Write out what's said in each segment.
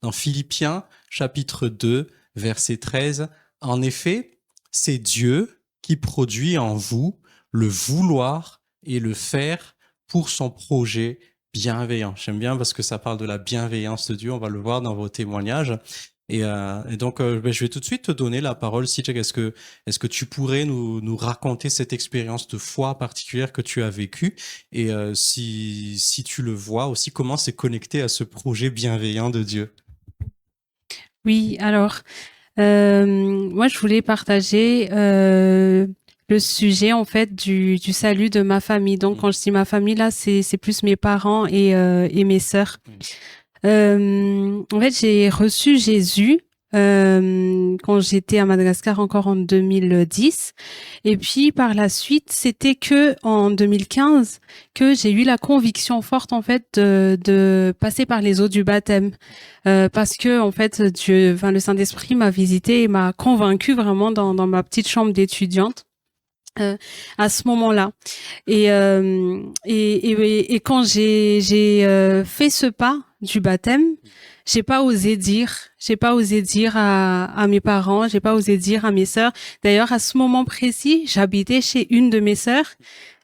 dans Philippiens chapitre 2, verset 13. En effet, c'est Dieu qui produit en vous le vouloir et le faire pour son projet bienveillant. J'aime bien parce que ça parle de la bienveillance de Dieu. On va le voir dans vos témoignages. Et donc, je vais tout de suite te donner la parole, Sijek. Est-ce que tu pourrais nous raconter cette expérience de foi particulière que tu as vécue et si tu le vois aussi, comment c'est connecté à ce projet bienveillant de Dieu? Oui, alors, moi, je voulais partager le sujet, en fait, du salut de ma famille. Donc, quand je dis ma famille, là, c'est plus mes parents et mes sœurs. En fait, j'ai reçu Jésus quand j'étais à Madagascar encore en 2010. Et puis, par la suite, c'était que en 2015 que j'ai eu la conviction forte, en fait, de passer par les eaux du baptême. Parce que, en fait, Dieu, enfin, le Saint-Esprit m'a visité et m'a convaincu vraiment dans ma petite chambre d'étudiante. À ce moment-là. Et quand j'ai fait ce pas du baptême, j'ai pas osé dire à mes parents, j'ai pas osé dire à mes sœurs. D'ailleurs, à ce moment précis, j'habitais chez une de mes sœurs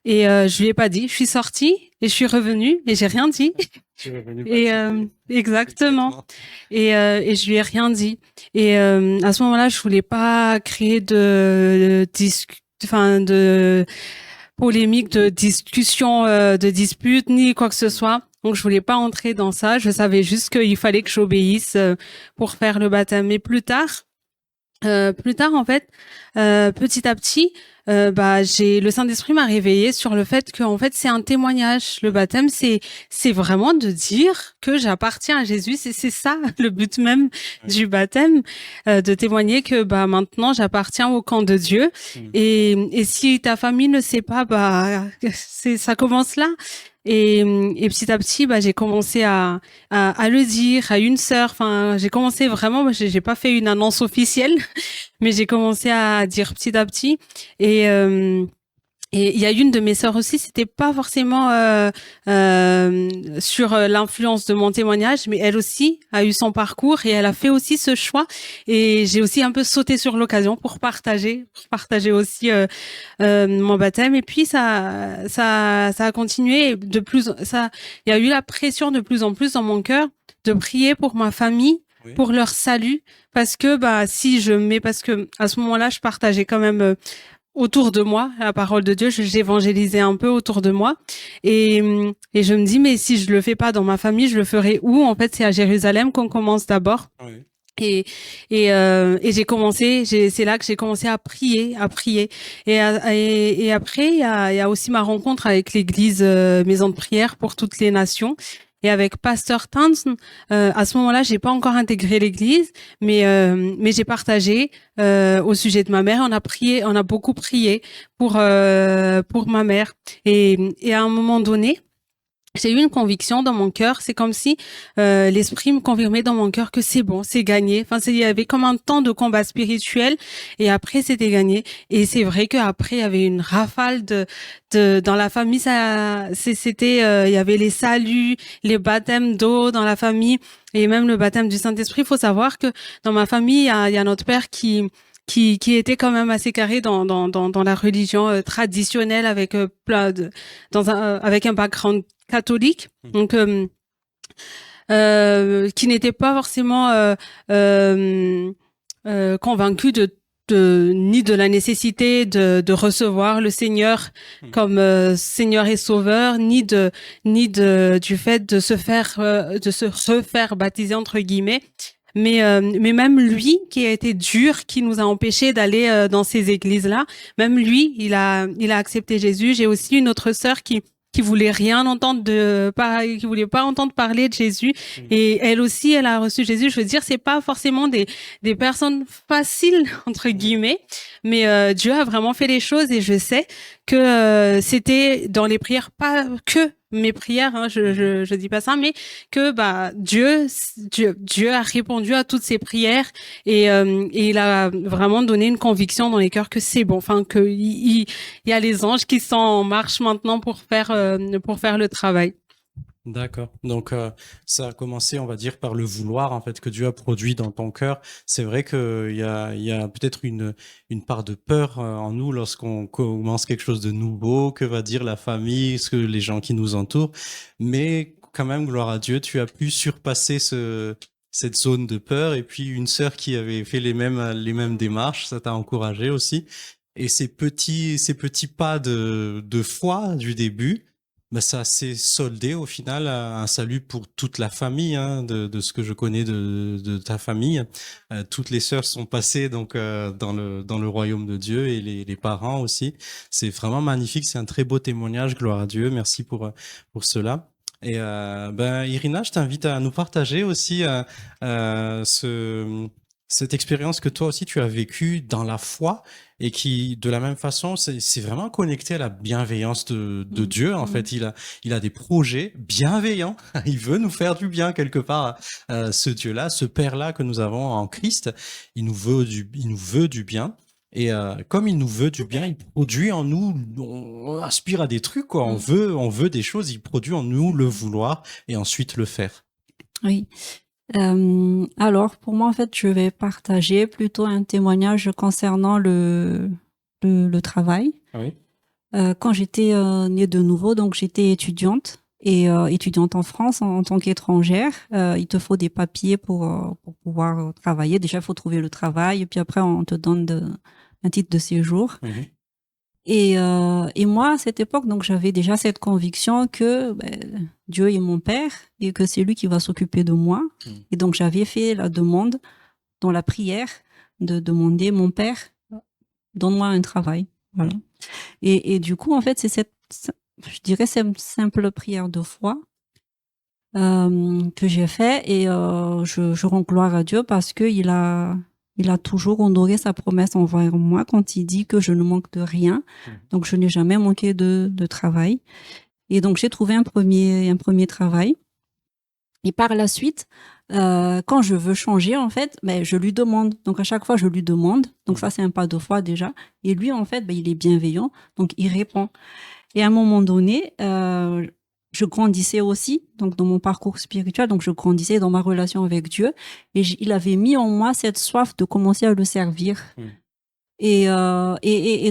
et je lui ai pas dit. Je suis sortie et je suis revenue et j'ai rien dit. Et exactement. Et je lui ai rien dit. Et à ce moment-là, je voulais pas créer de polémique, de discussion, de dispute, ni quoi que ce soit. Donc, je voulais pas entrer dans ça. Je savais juste qu'il fallait que j'obéisse pour faire le baptême. Mais plus tard, en fait, petit à petit, le Saint-Esprit m'a réveillée sur le fait que, en fait, c'est un témoignage. Le baptême, c'est vraiment de dire que j'appartiens à Jésus. C'est ça le but même du baptême, de témoigner que, maintenant, j'appartiens au camp de Dieu. Et si ta famille ne sait pas, ça commence là. Et petit à petit, j'ai commencé à le dire à une sœur. Enfin, j'ai commencé vraiment, j'ai pas fait une annonce officielle, mais j'ai commencé à dire petit à petit. Et il y a une de mes sœurs aussi, c'était pas forcément sur l'influence de mon témoignage, mais elle aussi a eu son parcours et elle a fait aussi ce choix. Et j'ai aussi un peu sauté sur l'occasion pour partager aussi mon baptême. Et puis ça a continué de plus. Il y a eu la pression de plus en plus dans mon cœur de prier pour ma famille, pour leur salut, parce que parce que à ce moment-là, je partageais quand même autour de moi la parole de Dieu, j'évangélisais un peu autour de moi et je me dis mais si je le fais pas dans ma famille, je le ferai où? En fait, c'est à Jérusalem qu'on commence d'abord. Oui. Et j'ai commencé, c'est là que j'ai commencé à prier. Et après, il y a aussi ma rencontre avec l'église Maison de prière pour toutes les nations. Et avec Pasteur Townsend, à ce moment-là, j'ai pas encore intégré l'église, mais j'ai partagé au sujet de ma mère. On a beaucoup prié pour ma mère. Et à un moment donné, j'ai eu une conviction dans mon cœur. C'est comme si l'esprit me confirmait dans mon cœur que c'est bon, c'est gagné. Enfin, il y avait comme un temps de combat spirituel et après c'était gagné. Et c'est vrai qu'après il y avait une rafale dans la famille. Il y avait les saluts, les baptêmes d'eau dans la famille et même le baptême du Saint-Esprit. Il faut savoir que dans ma famille, il y a notre père qui était quand même assez carré dans la religion traditionnelle avec avec un background catholique, donc qui n'était pas forcément convaincu ni de la nécessité de recevoir le Seigneur comme Seigneur et Sauveur, ni du fait de se refaire baptiser entre guillemets. Mais même lui, qui a été dur, qui nous a empêchés d'aller dans ces églises-là, même lui, il a accepté Jésus. J'ai aussi une autre sœur qui voulait rien entendre qui voulait pas entendre parler de Jésus. Et elle aussi, elle a reçu Jésus. Je veux dire, c'est pas forcément des personnes faciles, entre guillemets, mais Dieu a vraiment fait les choses et je sais que c'était dans les prières, pas que mes prières, hein, je dis pas ça, mais que Dieu a répondu à toutes ces prières et il a vraiment donné une conviction dans les cœurs que c'est bon, enfin que il y a les anges qui sont en marche maintenant pour faire le travail. D'accord. Donc ça a commencé, on va dire, par le vouloir en fait que Dieu a produit dans ton cœur. C'est vrai que il y a peut-être une part de peur en nous lorsqu'on commence quelque chose de nouveau. Que va dire la famille, ce que les gens qui nous entourent. Mais quand même, gloire à Dieu, tu as pu surpasser cette zone de peur. Et puis une sœur qui avait fait les mêmes démarches, ça t'a encouragé aussi. Et ces petits pas de foi du début. Bah, ça s'est soldé au final à un salut pour toute la famille, hein, de ce que je connais de ta famille. Toutes les sœurs sont passées donc dans le royaume de Dieu et les parents aussi. C'est vraiment magnifique, c'est un très beau témoignage, gloire à Dieu. Merci pour cela. Et ben Irina, je t'invite à nous partager aussi cette expérience que toi aussi tu as vécue dans la foi et qui, de la même façon, c'est vraiment connecté à la bienveillance de Dieu. En fait, il a des projets bienveillants. Il veut nous faire du bien quelque part. Ce Dieu-là, ce Père-là que nous avons en Christ, il nous veut du bien. Et comme il nous veut du bien, il produit en nous, on aspire à des trucs, quoi. On veut des choses, il produit en nous le vouloir et ensuite le faire. Oui. Alors, pour moi, en fait, je vais partager plutôt un témoignage concernant le travail. Oui. Quand j'étais née de nouveau, donc j'étais étudiante et étudiante en France en tant qu'étrangère. Il te faut des papiers pour pouvoir travailler. Déjà, il faut trouver le travail et puis après, on te donne un titre de séjour. Mhm. Et moi, à cette époque, donc j'avais déjà cette conviction que Dieu est mon père et que c'est lui qui va s'occuper de moi. Et donc j'avais fait la demande dans la prière de demander mon père, donne-moi un travail. Voilà. Et du coup, en fait, c'est je dirais, cette simple prière de foi que j'ai fait et je rends gloire à Dieu parce que il a toujours honoré sa promesse envers moi quand il dit que je ne manque de rien. Donc, je n'ai jamais manqué de travail. Et donc, j'ai trouvé un premier travail. Et par la suite, quand je veux changer, en fait, je lui demande. Donc, à chaque fois, je lui demande. Donc, ça, c'est un pas de foi déjà. Et lui, en fait, il est bienveillant. Donc, il répond. Et à un moment donné, je grandissais aussi, donc dans mon parcours spirituel, donc je grandissais dans ma relation avec Dieu, et il avait mis en moi cette soif de commencer à le servir. Et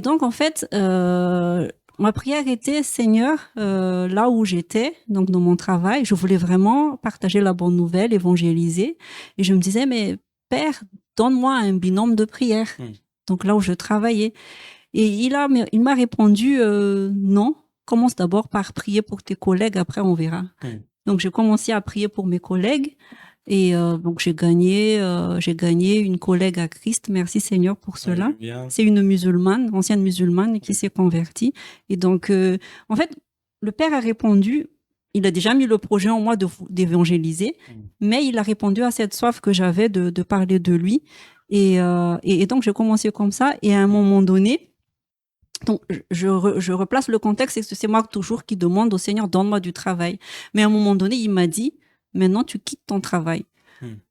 donc en fait, ma prière était Seigneur, là où j'étais, donc dans mon travail, je voulais vraiment partager la bonne nouvelle, évangéliser, et je me disais mais Père, donne-moi un binôme de prière. Donc là où je travaillais. Et il m'a répondu non. Commence d'abord par prier pour tes collègues, après on verra. Donc j'ai commencé à prier pour mes collègues et donc j'ai gagné une collègue à Christ. Merci Seigneur pour cela. C'est une musulmane, ancienne musulmane qui s'est convertie. Et donc en fait le père a répondu. Il a déjà mis le projet en moi d'évangéliser, mais il a répondu à cette soif que j'avais de parler de lui. Et donc j'ai commencé comme ça. Et à un moment donné. Donc, je replace le contexte, c'est moi toujours qui demande au Seigneur, donne-moi du travail. Mais à un moment donné, il m'a dit, maintenant, tu quittes ton travail.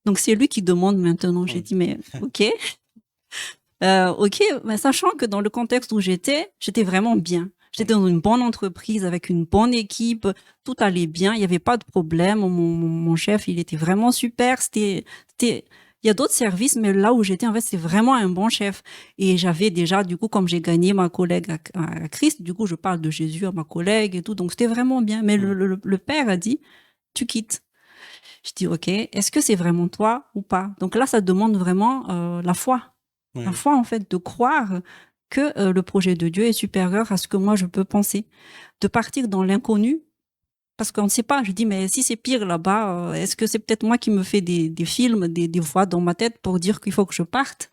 Donc, c'est lui qui demande maintenant. J'ai dit, mais ok. Ok, mais sachant que dans le contexte où j'étais vraiment bien. J'étais dans une bonne entreprise avec une bonne équipe, tout allait bien, il n'y avait pas de problème. Mon chef, il était vraiment super. Il y a d'autres services, mais là où j'étais, en fait, c'est vraiment un bon chef. Et j'avais déjà, du coup, comme j'ai gagné ma collègue à Christ, du coup, je parle de Jésus à ma collègue et tout. Donc, c'était vraiment bien. Mais le père a dit, tu quittes. Je dis, OK, est-ce que c'est vraiment toi ou pas? Donc là, ça demande vraiment la foi. La foi, en fait, de croire que le projet de Dieu est supérieur à ce que moi, je peux penser. De partir dans l'inconnu, parce qu'on ne sait pas. Je dis, mais si c'est pire là-bas, est-ce que c'est peut-être moi qui me fais des films, des voix dans ma tête pour dire qu'il faut que je parte?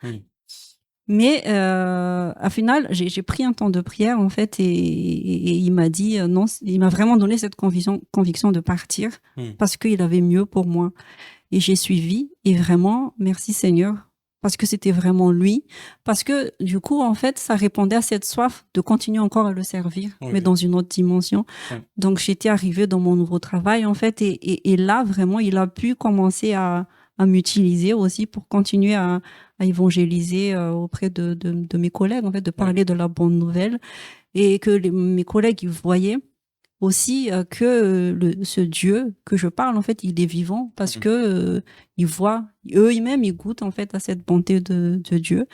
Mais au final, j'ai pris un temps de prière, en fait, et il m'a dit, non, il m'a vraiment donné cette conviction de partir parce qu'il avait mieux pour moi. Et j'ai suivi, et vraiment, merci Seigneur, parce que c'était vraiment lui. Parce que du coup, en fait, ça répondait à cette soif de continuer encore à le servir, mais dans une autre dimension. Donc, j'étais arrivée dans mon nouveau travail, en fait, et là, vraiment, il a pu commencer à m'utiliser aussi pour continuer à évangéliser auprès de mes collègues, en fait, de parler de la bonne nouvelle. Et que mes collègues, ils voyaient aussi que ce Dieu que je parle, en fait, il est vivant parce que ils voient, eux-mêmes, ils goûtent en fait à cette bonté de Dieu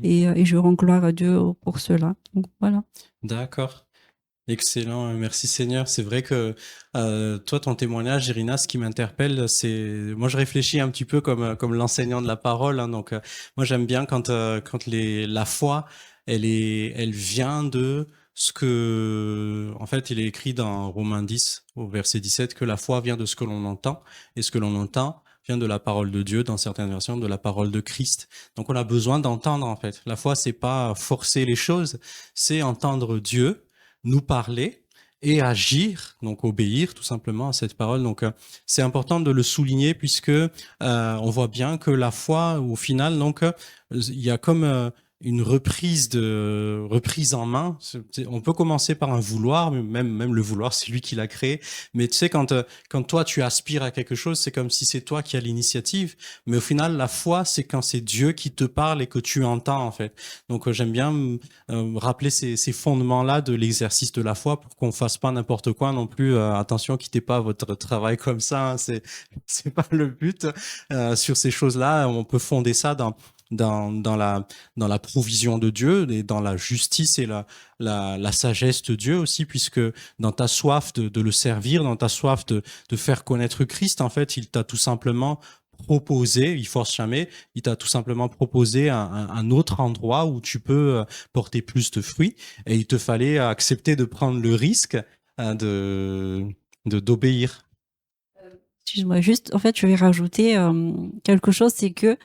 et je rends gloire à Dieu pour cela. Donc voilà. D'accord. Excellent, merci Seigneur. C'est vrai que toi, ton témoignage, Irina, ce qui m'interpelle, c'est moi je réfléchis un petit peu comme l'enseignant de la parole. Hein, donc moi j'aime bien quand la foi, elle vient de ce que en fait il est écrit dans Romains 10 au verset 17 que la foi vient de ce que l'on entend et ce que l'on entend vient de la parole de Dieu, dans certaines versions de la parole de Christ. Donc on a besoin d'entendre en fait. La foi, c'est pas forcer les choses, c'est entendre Dieu nous parler et agir, donc obéir tout simplement à cette parole. Donc c'est important de le souligner puisque on voit bien que la foi, au final, donc il y a comme une reprise en main. On peut commencer par un vouloir, même le vouloir, c'est lui qui l'a créé. Mais tu sais, quand toi tu aspires à quelque chose, c'est comme si c'est toi qui as l'initiative. Mais au final, la foi, c'est quand c'est Dieu qui te parle et que tu entends en fait. Donc j'aime bien rappeler ces fondements-là de l'exercice de la foi pour qu'on fasse pas n'importe quoi non plus. Attention, quittez pas votre travail comme ça. Hein, c'est pas le but. Sur ces choses-là, on peut fonder ça dans la provision de Dieu et dans la justice et la sagesse de Dieu aussi, puisque dans ta soif de le servir, dans ta soif de faire connaître Christ, en fait, il t'a tout simplement proposé, il force jamais, il t'a tout simplement proposé un autre endroit où tu peux porter plus de fruits et il te fallait accepter de prendre le risque d'obéir. Excuse-moi, juste, en fait, je vais rajouter quelque chose, c'est que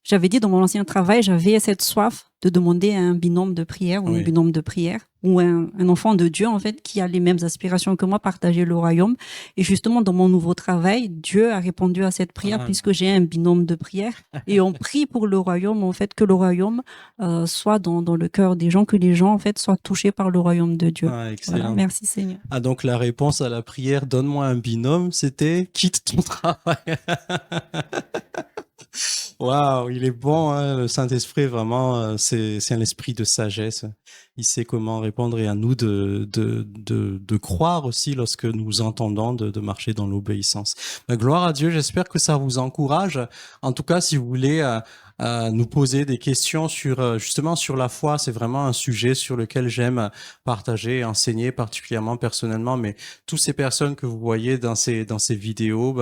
j'avais dit dans mon ancien travail, j'avais cette soif de demander à un binôme de prière ou Oui. une binôme de prière ou un enfant de Dieu en fait qui a les mêmes aspirations que moi, partager le royaume. Et justement dans mon nouveau travail, Dieu a répondu à cette prière puisque j'ai un binôme de prière et on prie pour le royaume en fait, que le royaume soit dans le cœur des gens, que les gens en fait soient touchés par le royaume de Dieu. Excellent. Voilà, merci Seigneur. Ah, donc la réponse à la prière, donne-moi un binôme, c'était quitte ton travail. Waouh, il est bon, hein, le Saint-Esprit, vraiment, c'est un esprit de sagesse. Il sait comment répondre et à nous de croire aussi lorsque nous entendons de marcher dans l'obéissance. Gloire à Dieu, j'espère que ça vous encourage. En tout cas, si vous voulez nous poser des questions justement sur la foi, c'est vraiment un sujet sur lequel j'aime partager, enseigner particulièrement personnellement, mais toutes ces personnes que vous voyez dans ces vidéos,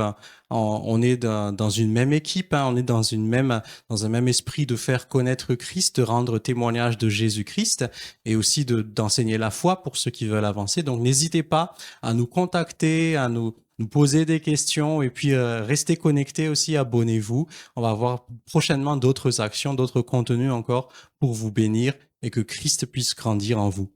on est dans une même équipe, hein, on est dans un même esprit de faire connaître Christ, de rendre témoignage de Jésus-Christ et aussi d'enseigner la foi pour ceux qui veulent avancer. Donc n'hésitez pas à nous contacter, à nous poser des questions et puis restez connectés aussi, abonnez-vous. On va avoir prochainement d'autres actions, d'autres contenus encore pour vous bénir et que Christ puisse grandir en vous.